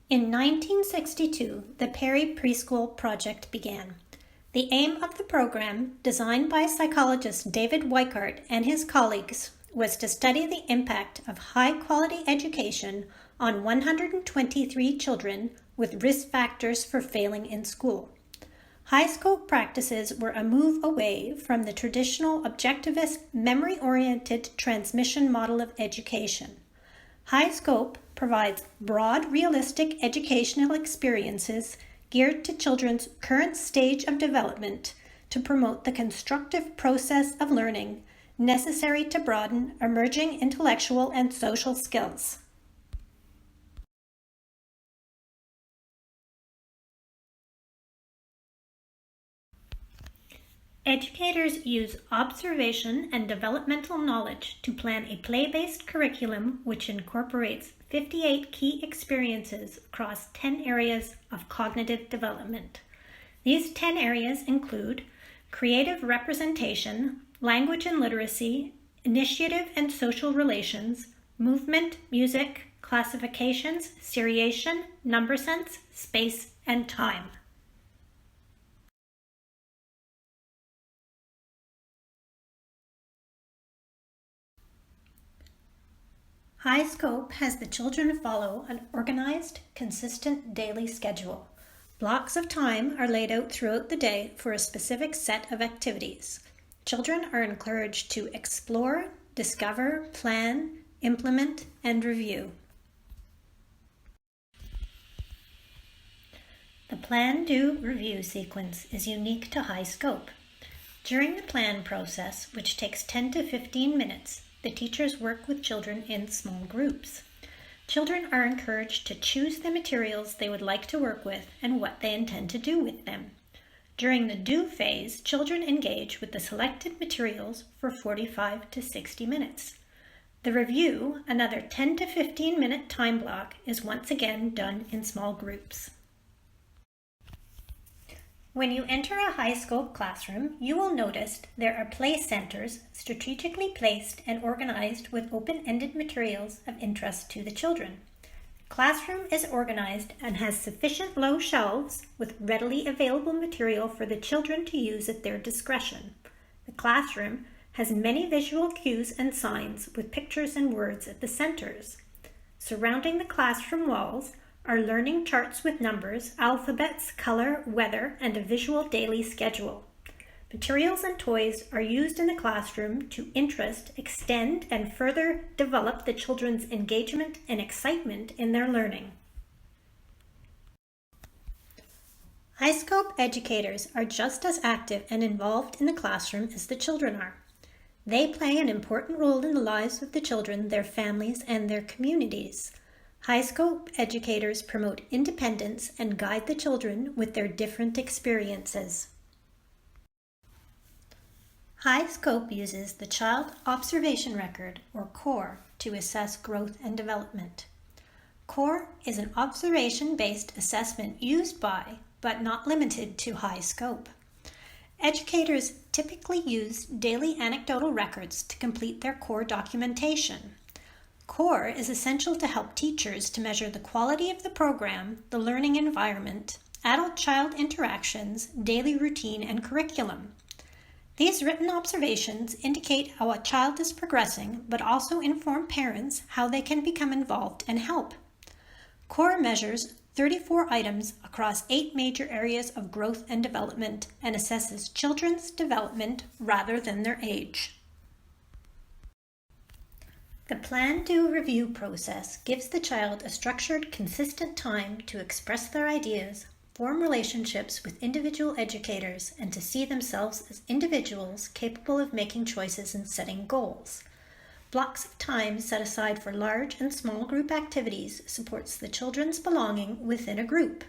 In 1962, the Perry Preschool Project began. The aim of the program, designed by psychologist David Weikart and his colleagues, was to study the impact of high-quality education on 123 children with risk factors for failing in school. High-scope practices were a move away from the traditional objectivist, memory-oriented transmission model of education. High-scope provides broad, realistic educational experiences geared to children's current stage of development to promote the constructive process of learning necessary to broaden emerging intellectual and social skills. Educators use observation and developmental knowledge to plan a play-based curriculum which incorporates 58 key experiences across 10 areas of cognitive development. These 10 areas include creative representation, language and literacy, initiative and social relations, movement, music, classifications, seriation, number sense, space, and time. High-scope has the children follow an organized, consistent daily schedule. Blocks of time are laid out throughout the day for a specific set of activities. Children are encouraged to explore, discover, plan, implement, and review. The Plan, Do, Review sequence is unique to High-scope. During the plan process, which takes 10 to 15 minutes, the teachers work with children in small groups. Children are encouraged to choose the materials they would like to work with and what they intend to do with them. During the do phase, children engage with the selected materials for 45 to 60 minutes. The review, another 10 to 15 minute time block, is once again done in small groups. When you enter a high-scope classroom, you will notice there are play centers strategically placed and organized with open-ended materials of interest to the children. The classroom is organized and has sufficient low shelves with readily available material for the children to use at their discretion. The classroom has many visual cues and signs with pictures and words at the centers. Surrounding the classroom walls are learning charts with numbers, alphabets, color, weather, and a visual daily schedule. Materials and toys are used in the classroom to interest, extend, and further develop the children's engagement and excitement in their learning. High-scope educators are just as active and involved in the classroom as the children are. They play an important role in the lives of the children, their families, and their communities. High-scope educators promote independence and guide the children with their different experiences. High-scope uses the Child Observation Record, or CORE, to assess growth and development. CORE is an observation-based assessment used by, but not limited to, high-scope. Educators typically use daily anecdotal records to complete their CORE documentation. CORE is essential to help teachers to measure the quality of the program, the learning environment, adult-child interactions, daily routine, and curriculum. These written observations indicate how a child is progressing, but also inform parents how they can become involved and help. CORE measures 34 items across 8 major areas of growth and development and assesses children's development rather than their age. The Plan, Do, Review process gives the child a structured, consistent time to express their ideas, form relationships with individual educators, and to see themselves as individuals capable of making choices and setting goals. Blocks of time set aside for large and small group activities supports the children's belonging within a group.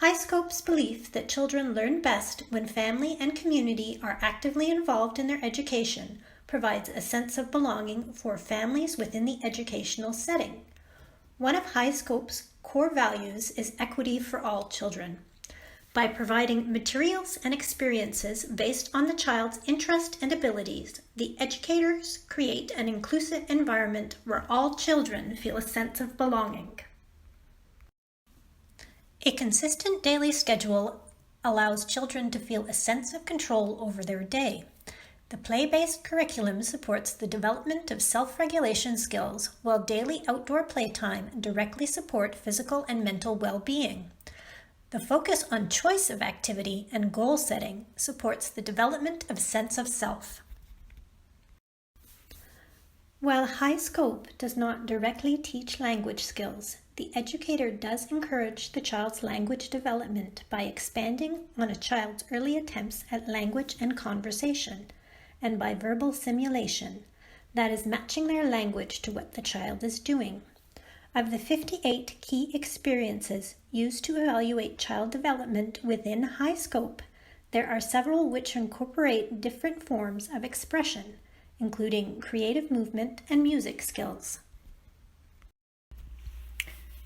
High-scope's belief that children learn best when family and community are actively involved in their education provides a sense of belonging for families within the educational setting. One of High-scope's core values is equity for all children. By providing materials and experiences based on the child's interest and abilities, the educators create an inclusive environment where all children feel a sense of belonging. A consistent daily schedule allows children to feel a sense of control over their day. The play-based curriculum supports the development of self-regulation skills, while daily outdoor playtime directly support physical and mental well-being. The focus on choice of activity and goal setting supports the development of sense of self. While HighScope does not directly teach language skills, the educator does encourage the child's language development by expanding on a child's early attempts at language and conversation, and by verbal simulation, that is, matching their language to what the child is doing. Of the 58 key experiences used to evaluate child development within HighScope, there are several which incorporate different forms of expression, including creative movement and music skills.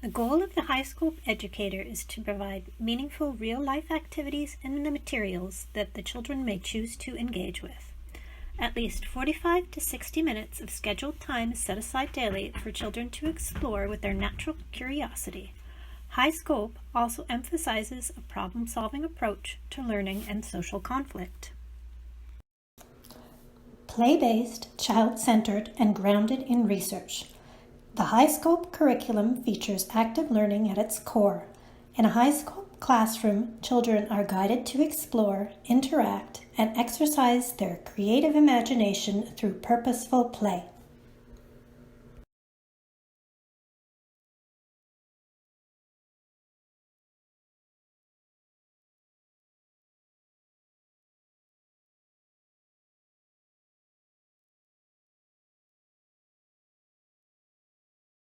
The goal of the HighScope educator is to provide meaningful real-life activities and the materials that the children may choose to engage with. At least 45 to 60 minutes of scheduled time is set aside daily for children to explore with their natural curiosity. HighScope also emphasizes a problem-solving approach to learning and social conflict. Play-based, child-centered, and grounded in research. The HighScope curriculum features active learning at its core. In a HighScope classroom, children are guided to explore, interact, and exercise their creative imagination through purposeful play.